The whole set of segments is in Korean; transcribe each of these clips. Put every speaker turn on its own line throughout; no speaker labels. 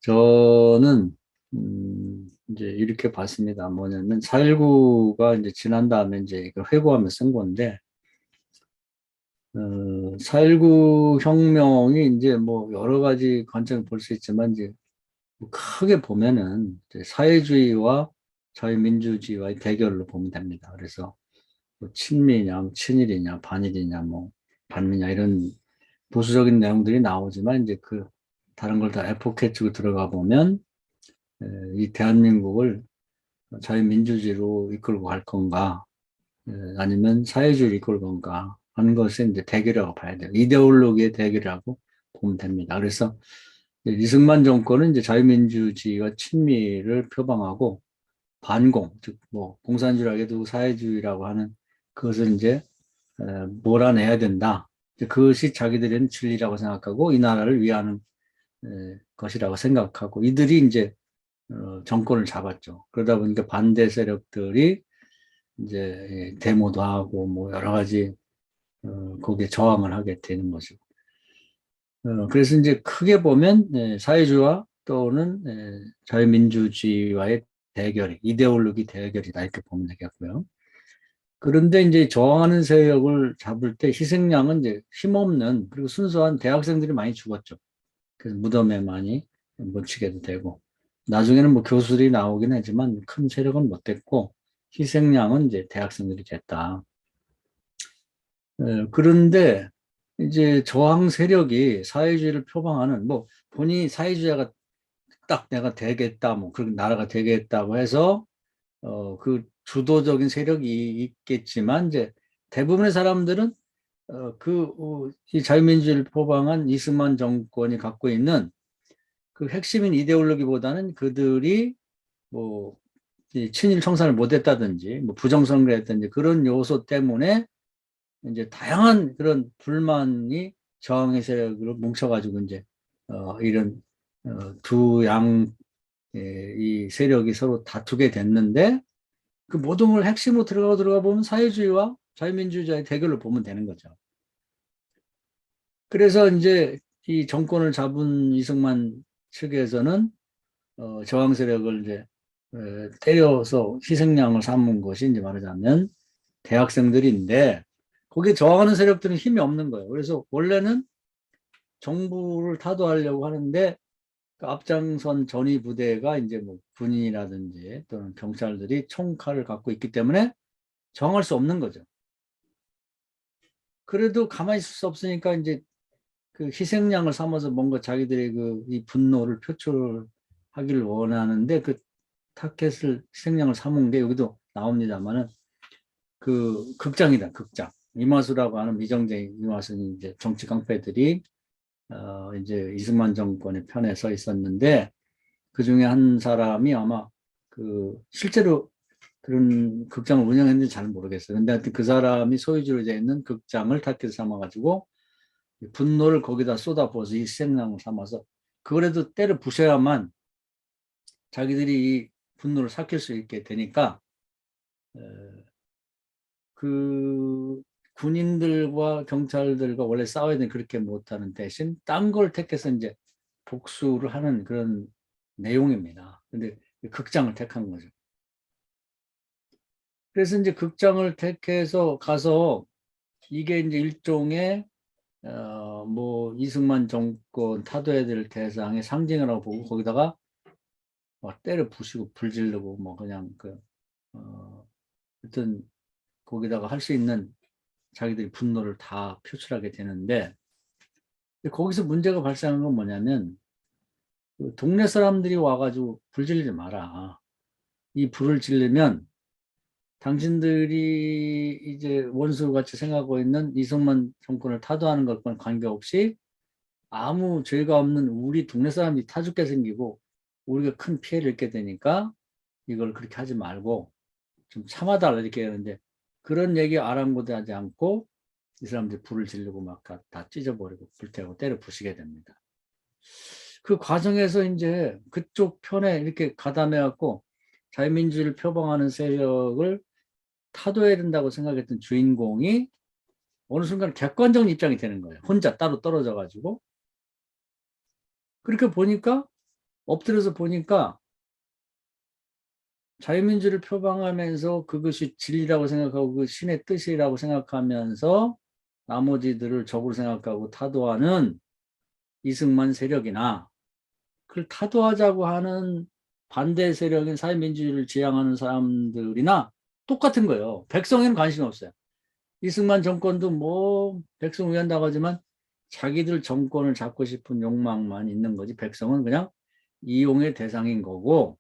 저는 이제 이렇게 봤습니다. 뭐냐면 4.19가 이제 지난 다음에 이제 이걸 회고하며 쓴 건데 4.19 혁명이 이제 뭐 여러 가지 관점을 볼 수 있지만 이제 뭐 크게 보면은 이제 사회주의와 자유민주주의와의 대결로 보면 됩니다. 그래서 뭐 친미냐, 친일이냐, 반일이냐, 뭐 반미냐 이런 보수적인 내용들이 나오지만 이제 그 다른 걸 다 에포케 쪽에 들어가 보면 이 대한민국을 자유민주주의로 이끌고 갈 건가, 아니면 사회주의로 이끌고 건가 하는 것을 이제 대결이라고 봐야 돼요. 이데올로기의 대결이라고 보면 됩니다. 그래서 이승만 정권은 이제 자유민주주의와 친미를 표방하고 반공, 즉, 뭐, 공산주의라고 사회주의라고 하는 그것을 이제 몰아내야 된다. 그것이 자기들은 진리라고 생각하고 이 나라를 위하는 것이라고 생각하고 이들이 이제 정권을 잡았죠. 그러다 보니까 반대 세력들이 이제 데모도 하고 뭐 여러 가지 거기에 저항을 하게 되는 것이고. 그래서 이제 크게 보면 사회주의와 또는 자유민주주의와의 대결이 이데올로기 대결이다 이렇게 보면 되겠고요. 그런데 이제 저항하는 세력을 잡을 때 희생양은 이제 힘없는 그리고 순수한 대학생들이 많이 죽었죠. 그래서 무덤에 많이 묻히게도 되고 나중에는 뭐 교수들이 나오긴 하지만 큰 세력은 못 됐고 희생양은 이제 대학생들이 됐다. 그런데 이제 저항 세력이 사회주의를 표방하는 뭐 본인이 사회주의가 딱 내가 되겠다 뭐 그런 나라가 되겠다고 해서 그 주도적인 세력이 있겠지만 이제 대부분의 사람들은 이 자유민주주의를 표방한 이승만 정권이 갖고 있는 그 핵심인 이데올로기보다는 그들이 뭐 친일 청산을 못했다든지 뭐 부정선거를 했든지 그런 요소 때문에 이제 다양한 그런 불만이 저항의 세력으로 뭉쳐가지고 이제 이런 두 이 세력이 서로 다투게 됐는데 그 모든 걸 핵심으로 들어가 보면 사회주의와 자유민주주의의 대결을 보면 되는 거죠. 그래서 이제 이 정권을 잡은 이승만 측에서는 저항 세력을 이제 때려서 희생양을 삼은 것이 이제 말하자면 대학생들인데 거기에 저항하는 세력들은 힘이 없는 거예요. 그래서 원래는 정부를 타도하려고 하는데 그 앞장선 전위 부대가 이제 뭐 군인이라든지 또는 경찰들이 총칼을 갖고 있기 때문에 저항할 수 없는 거죠. 그래도 가만히 있을 수 없으니까 이제 그 희생양을 삼아서 뭔가 자기들의 그 이 분노를 표출하기를 원하는데 그 타켓을 희생양을 삼은 게 여기도 나옵니다만은 그 극장이다, 극장. 이마수라고 하는 미정쟁이 이마수는 이제 정치 깡패들이 이제 이승만 정권의 편에 서 있었는데 그 중에 한 사람이 아마 그 실제로 그런 극장을 운영했는지 잘 모르겠어요. 근데 하여튼 그 사람이 소유주로 되어 있는 극장을 타켓 삼아가지고 분노를 거기다 쏟아부어서 이 희생양을 삼아서 그거라도 때려 부셔야만 자기들이 이 분노를 삭힐 수 있게 되니까 그 군인들과 경찰들과 원래 싸워야 되는 그렇게 못하는 대신 딴 걸 택해서 이제 복수를 하는 그런 내용입니다. 근데 극장을 택한 거죠. 그래서 이제 극장을 택해서 가서 이게 이제 일종의 뭐 이승만 정권 타도해야 될 대상의 상징이라고 보고 거기다가 막 때려 부시고 불 지르고 뭐 그냥 하여튼 거기다가 할 수 있는 자기들이 분노를 다 표출하게 되는데 거기서 문제가 발생한 건 뭐냐면 그 동네 사람들이 와가지고 불 지르지 마라. 이 불을 지르면 당신들이 이제 원수같이 생각하고 있는 이승만 정권을 타도하는 것과는 관계없이 아무 죄가 없는 우리 동네 사람이 타죽게 생기고 우리가 큰 피해를 입게 되니까 이걸 그렇게 하지 말고 좀 참아달라 이렇게 하는데 그런 얘기 아랑곳하지 않고 이 사람들이 불을 지르고 막 다 찢어버리고 불태우고 때려 부시게 됩니다. 그 과정에서 이제 그쪽 편에 이렇게 가담해갖고 자유민주주의를 표방하는 세력을 타도해야 된다고 생각했던 주인공이 어느 순간 객관적인 입장이 되는 거예요. 혼자 따로 떨어져 가지고. 그렇게 보니까 엎드려서 보니까 자유민주를 표방하면서 그것이 진리라고 생각하고 그 신의 뜻이라고 생각하면서 나머지들을 적으로 생각하고 타도하는 이승만 세력이나 그걸 타도하자고 하는 반대 세력인 사회민주주의를 지향하는 사람들이나 똑같은 거예요. 백성에는 관심이 없어요. 이승만 정권도 뭐 백성 위한다고 하지만 자기들 정권을 잡고 싶은 욕망만 있는 거지 백성은 그냥 이용의 대상인 거고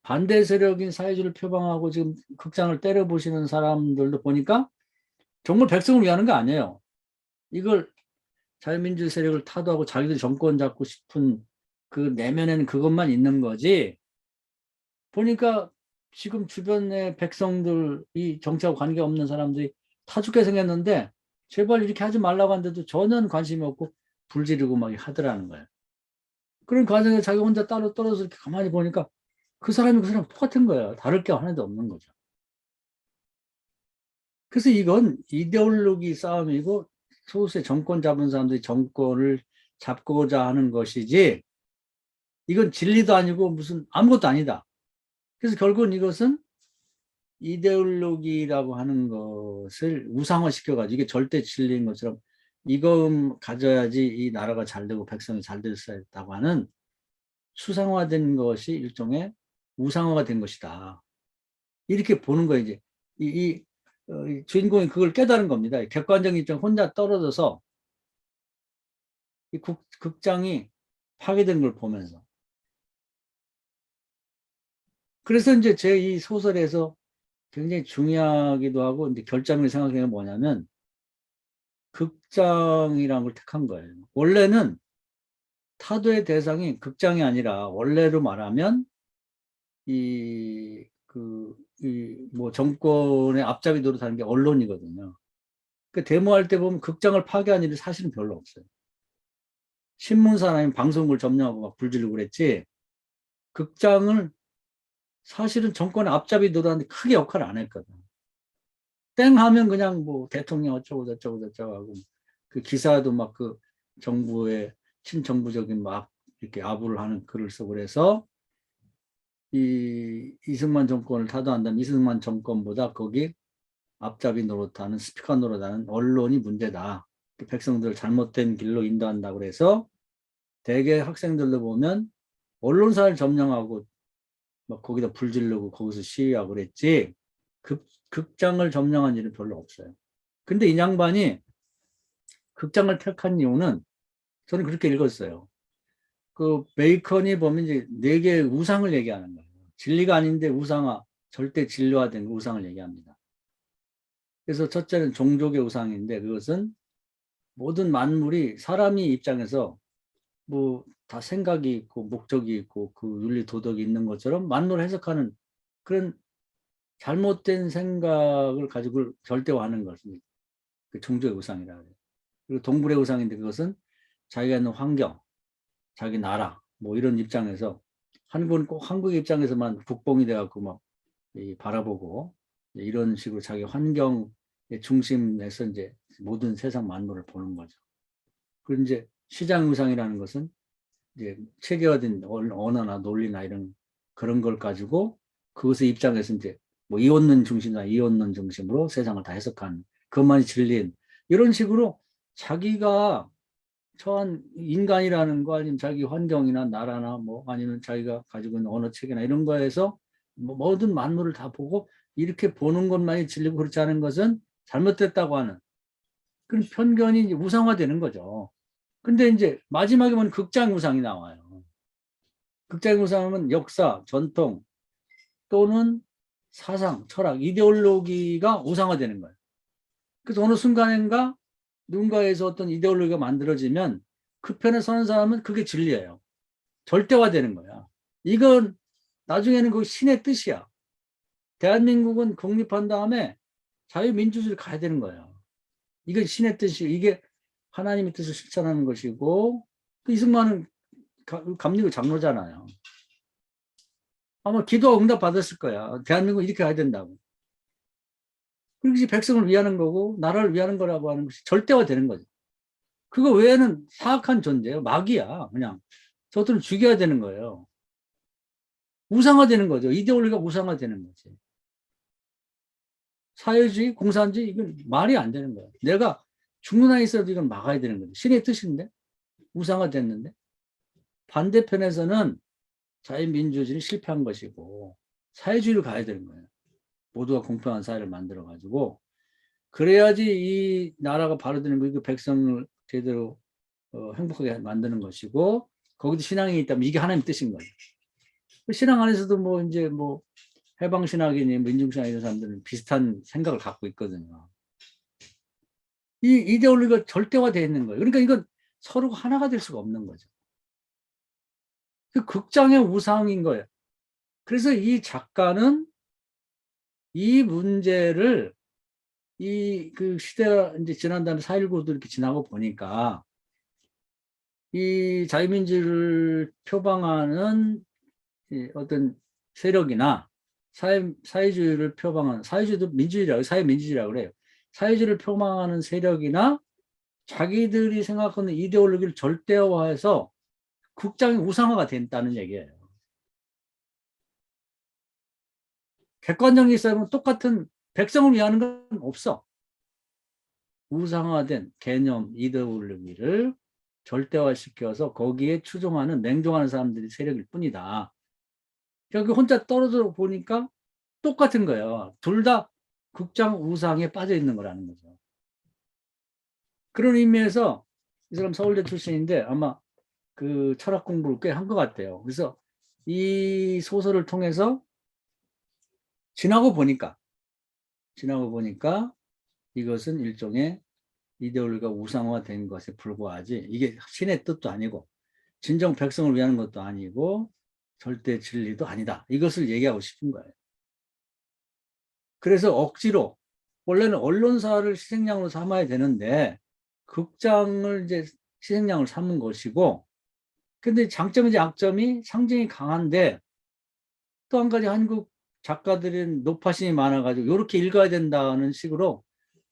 반대 세력인 사회주의를 표방하고 지금 극장을 때려부시는 사람들도 보니까 정말 백성을 위하는 거 아니에요. 이걸 자유민주 세력을 타도하고 자기들 정권 잡고 싶은 그 내면에는 그것만 있는 거지. 보니까 지금 주변의 백성들이 정치하고 관계없는 사람들이 타 죽게 생겼는데 제발 이렇게 하지 말라고 하는데도 전혀 관심이 없고 불지르고 막 하더라는 거예요. 그런 과정에 자기 혼자 따로 떨어져서 이렇게 가만히 보니까 그 사람이 그 사람 똑같은 거예요. 다를 게 하나도 없는 거죠. 그래서 이건 이데올로기 싸움이고 소수의 정권 잡은 사람들이 정권을 잡고자 하는 것이지 이건 진리도 아니고 무슨 아무것도 아니다. 그래서 결국은 이것은 이데올로기라고 하는 것을 우상화시켜가지고 이게 절대 진리인 것처럼 이거 가져야지 이 나라가 잘 되고 백성이 잘 될 수 있다고 하는 수상화된 것이 일종의 우상화가 된 것이다. 이렇게 보는 거예요. 이제 이 주인공이 그걸 깨달은 겁니다. 객관적인 입장 혼자 떨어져서 이 극장이 파괴된 걸 보면서. 그래서 이제 제 이 소설에서 굉장히 중요하기도 하고 이제 결정을 생각하는 게 뭐냐면 극장이라는 걸 택한 거예요. 원래는 타도의 대상이 극장이 아니라 원래로 말하면 뭐 정권의 앞잡이 노릇하는 게 언론이거든요. 그 데모할 때 보면 극장을 파괴한 일이 사실은 별로 없어요. 신문사나 아니면 방송국을 점령하고 막 불지르고 그랬지. 극장을 사실은 정권의 앞잡이 노릇하는데 크게 역할을 안 했거든. 땡 하면 그냥 뭐 대통령 어쩌고 저쩌고 저쩌고 하고 그 기사도 막 그 정부의 친정부적인 막 이렇게 아부를 하는 글을 쓰고 그래서 이 이승만 정권을 타도한다면 이승만 정권보다 거기 앞잡이 노릇하는 스피커 노릇하는 언론이 문제다. 백성들을 잘못된 길로 인도한다고 그래서 대개 학생들도 보면 언론사를 점령하고 막 거기다 불 지르고 거기서 시위하고 그랬지 극장을 점령한 일은 별로 없어요. 근데 이 양반이 극장을 택한 이유는 저는 그렇게 읽었어요. 그 베이컨이 보면 이제 네 개의 우상을 얘기하는 거예요. 진리가 아닌데 우상화, 절대 진리화된 우상을 얘기합니다. 그래서 첫째는 종족의 우상인데 그것은 모든 만물이 사람이 입장에서 뭐 다 생각이 있고 목적이 있고 그 윤리 도덕이 있는 것처럼 만물을 해석하는 그런 잘못된 생각을 가지고 절대화하는 것입니다. 그 종족의 우상이라 그래요. 그리고 동물의 우상인데 그것은 자기가 있는 환경, 자기 나라 뭐 이런 입장에서 한국은 꼭 한국의 입장에서만 국뽕이 돼갖고 막 바라보고 이런 식으로 자기 환경의 중심에서 이제 모든 세상 만물을 보는 거죠. 그리고 이제 시장 우상이라는 것은 이제 체계화된 언어나 논리나 이런 그런 걸 가지고 그것의 입장에서 이제 뭐 이원론 중심이나 이원론 중심으로 세상을 다 해석하는 그것만이 진리인 이런 식으로 자기가 처한 인간이라는 거 아니면 자기 환경이나 나라나 뭐 아니면 자기가 가지고 있는 언어 체계나 이런 거에서 뭐 모든 만물을 다 보고 이렇게 보는 것만이 진리고 그렇지 않은 것은 잘못됐다고 하는 그런 편견이 이제 우상화되는 거죠. 근데 이제 마지막에 보면 극장 우상이 나와요. 극장 우상은 역사, 전통 또는 사상, 철학, 이데올로기가 우상화되는 거예요. 그래서 어느 순간인가 누군가에서 어떤 이데올로기가 만들어지면 그 편에 서는 사람은 그게 진리예요. 절대화되는 거야. 이건 나중에는 그 신의 뜻이야. 대한민국은 독립한 다음에 자유민주주의를 가야 되는 거예요. 이건 신의 뜻이 이게 하나님의 뜻을 실천하는 것이고 또 이승만은 감리교 장로잖아요. 아마 기도 응답 받았을 거야. 대한민국 이렇게 가야 된다고. 그렇게 백성을 위하는 거고 나라를 위하는 거라고 하는 것이 절대화되는 거죠. 그거 외에는 사악한 존재예요. 마귀야. 그냥 저들을 죽여야 되는 거예요. 우상화되는 거죠. 이데올로기가 우상화되는 거지. 사회주의, 공산주의, 이건 말이 안 되는 거예요. 내가 죽는 한이 있어도 이건 막아야 되는 거죠. 신의 뜻인데? 우상화됐는데? 반대편에서는 자유민주주의는 실패한 것이고 사회주의를 가야 되는 거예요. 모두가 공평한 사회를 만들어가지고 그래야지 이 나라가 바로 되는 거고 백성을 제대로 행복하게 만드는 것이고 거기도 신앙이 있다면 이게 하나님의 뜻인 거예요. 신앙 안에서도 뭐 이제 뭐 해방신학이니 민중신학 이런 사람들은 비슷한 생각을 갖고 있거든요. 이 이데올로기가 절대화되어 있는 거예요. 그러니까 이건 서로가 하나가 될 수가 없는 거죠. 그 극장의 우상인 거예요. 그래서 이 작가는 이 문제를 이 그 시대가 이제 지난 다음에 4.19도 이렇게 지나고 보니까 이 자유민주를 표방하는 어떤 세력이나 사회주의를 표방하는 사회주의도 민주주의라고 사회민주주의라고 그래요. 사회주의를 표방하는 세력이나 자기들이 생각하는 이데올로기를 절대화해서 극장의 우상화가 된다는 얘기예요. 객관적인 싸움은 똑같은 백성을 위하는 건 없어. 우상화된 개념, 이데올로기를 절대화시켜서 거기에 추종하는, 맹종하는 사람들이 세력일 뿐이다. 여기 혼자 떨어져 보니까 똑같은 거예요. 둘 다 극장 우상에 빠져 있는 거라는 거죠. 그런 의미에서 이 사람 서울대 출신인데 아마 그 철학 공부를 꽤 한 것 같아요. 그래서 이 소설을 통해서 지나고 보니까 이것은 일종의 이데올로기가 우상화된 것에 불과하지 이게 신의 뜻도 아니고 진정 백성을 위하는 것도 아니고 절대 진리도 아니다. 이것을 얘기하고 싶은 거예요. 그래서 억지로 원래는 언론사를 희생양으로 삼아야 되는데 극장을 이제 희생양을 삼은 것이고 근데 장점이지 약점이 상징이 강한데 또 한 가지 한국 작가들은 노파심이 많아가지고 이렇게 읽어야 된다는 식으로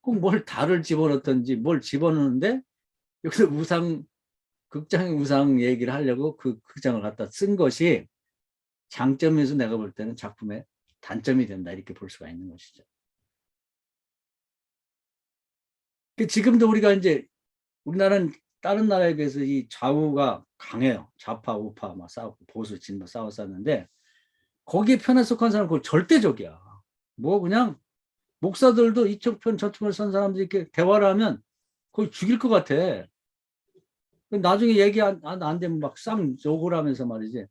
꼭 뭘 달을 집어넣든지 뭘 집어넣는데 여기서 극장의 우상 얘기를 하려고 그 극장을 갖다 쓴 것이 장점에서 내가 볼 때는 작품의 단점이 된다 이렇게 볼 수가 있는 것이죠. 지금도 우리가 이제 우리나라는 다른 나라에 비해서 이 좌우가 강해요. 좌파, 우파 막 싸우고 보수, 진보 싸웠었는데 거기에 편에 속한 사람은 그걸 절대적이야. 뭐 그냥 목사들도 이쪽 편 저쪽 편을 선 사람들이 이렇게 대화를 하면 거의 죽일 것 같아. 나중에 얘기 안 되면 막 쌍 욕을 하면서 말이지.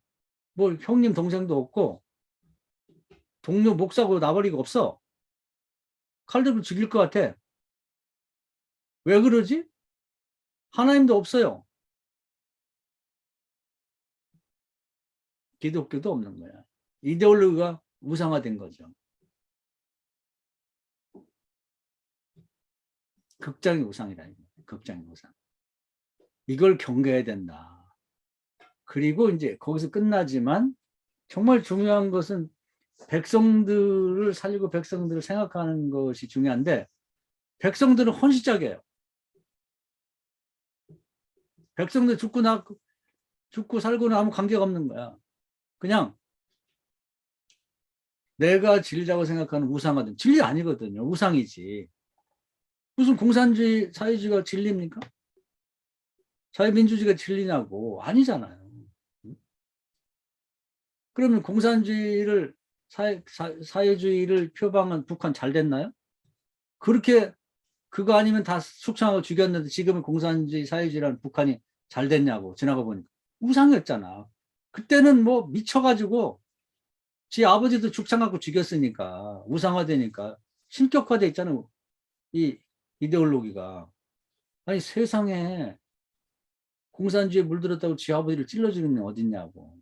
뭐 형님 동생도 없고 동료 목사고 나버리고 없어. 칼 들고 죽일 것 같아. 왜 그러지? 하나님도 없어요. 기독교도 없는 거야. 이데올로기가 우상화된 거죠. 극장의 우상이다. 극장의 우상. 이걸 경계해야 된다. 그리고 이제 거기서 끝나지만 정말 중요한 것은 백성들을 살리고 백성들을 생각하는 것이 중요한데 백성들은 헌신적이에요. 백성들 죽고 살고는 아무 관계가 없는 거야. 그냥 내가 진리라고 생각하는 우상하든 진리 아니거든요. 우상이지. 무슨 공산주의, 사회주의가 진리입니까? 자유민주주의가 진리냐고. 아니잖아요. 그러면 공산주의를 사회주의를 표방한 북한 잘 됐나요? 그렇게 그거 아니면 다 숙청하고 죽였는데 지금은 공산주의 사회주의라는 북한이 잘 됐냐고 지나가 보니까 우상이었잖아. 그때는 뭐 미쳐가지고 지 아버지도 죽창 갖고 죽였으니까 우상화되니까 신격화돼 있잖아요. 이 이데올로기가. 아니 세상에 공산주의에 물들었다고 지 아버지를 찔러 죽이는 게 어딨냐고.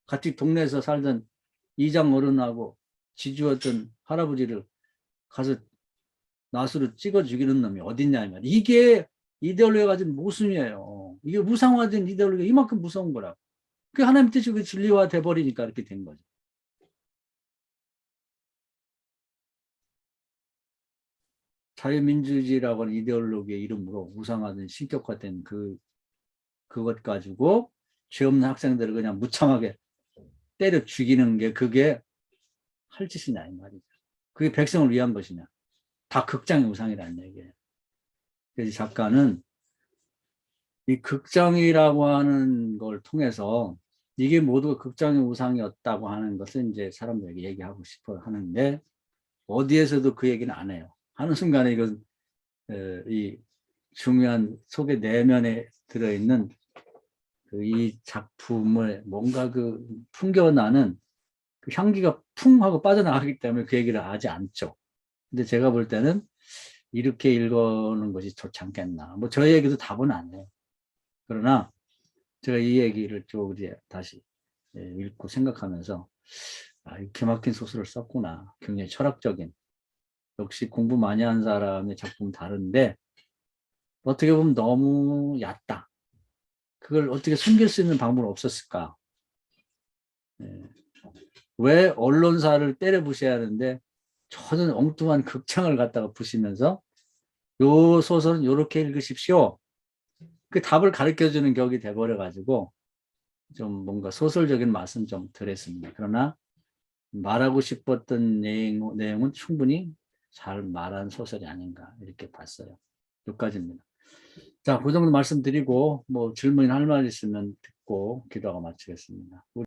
같이 동네에서 살던 이장 어른하고 지주였던 할아버지를 가서 낫으로 찍어 죽이는 놈이 어딨냐 이 말. 이게 이데올로기가 가진 모순이에요. 이게 무상화된 이데올로기가 이만큼 무서운 거라. 그게 하나님 뜻이 그 진리화 돼버리니까 이렇게 된 거죠. 자유민주주의라고 하는 이데올로기의 이름으로 우상화된 신격화된 그것 가지고 죄 없는 학생들을 그냥 무참하게 때려 죽이는 게 그게 할 짓이냐 이 말이죠. 그게 백성을 위한 것이냐. 다 극장의 우상이라는 얘기예요. 그래서 작가는 이 극장이라고 하는 걸 통해서 이게 모두 극장의 우상이었다고 하는 것을 이제 사람들에게 얘기하고 싶어 하는데 어디에서도 그 얘기는 안 해요. 하는 순간에 이건 이 중요한 속의 내면에 들어있는 이 작품을 뭔가 그 풍겨나는 그 향기가 풍 하고 빠져나가기 때문에 그 얘기를 하지 않죠. 근데 제가 볼 때는 이렇게 읽어놓은 것이 좋지 않겠나. 뭐 저희 얘기도 답은 안 해요. 그러나 제가 이 얘기를 쭉 이제 다시 읽고 생각하면서 아, 이렇게 막힌 소설을 썼구나. 굉장히 철학적인. 역시 공부 많이 한 사람의 작품은 다른데 어떻게 보면 너무 얕다. 그걸 어떻게 숨길 수 있는 방법은 없었을까? 예. 왜 언론사를 때려 부셔야 하는데 저는 엉뚱한 극장을 갖다가 부시면서 요 소설은 요렇게 읽으십시오. 그 답을 가르쳐주는 격이 돼버려가지고 좀 뭔가 소설적인 맛은 좀 덜했습니다. 그러나 말하고 싶었던 내용은 충분히 잘 말한 소설이 아닌가 이렇게 봤어요. 여기까지입니다. 자, 그 정도 말씀드리고 뭐 질문이나 할 말 있으면 듣고 기도하고 마치겠습니다.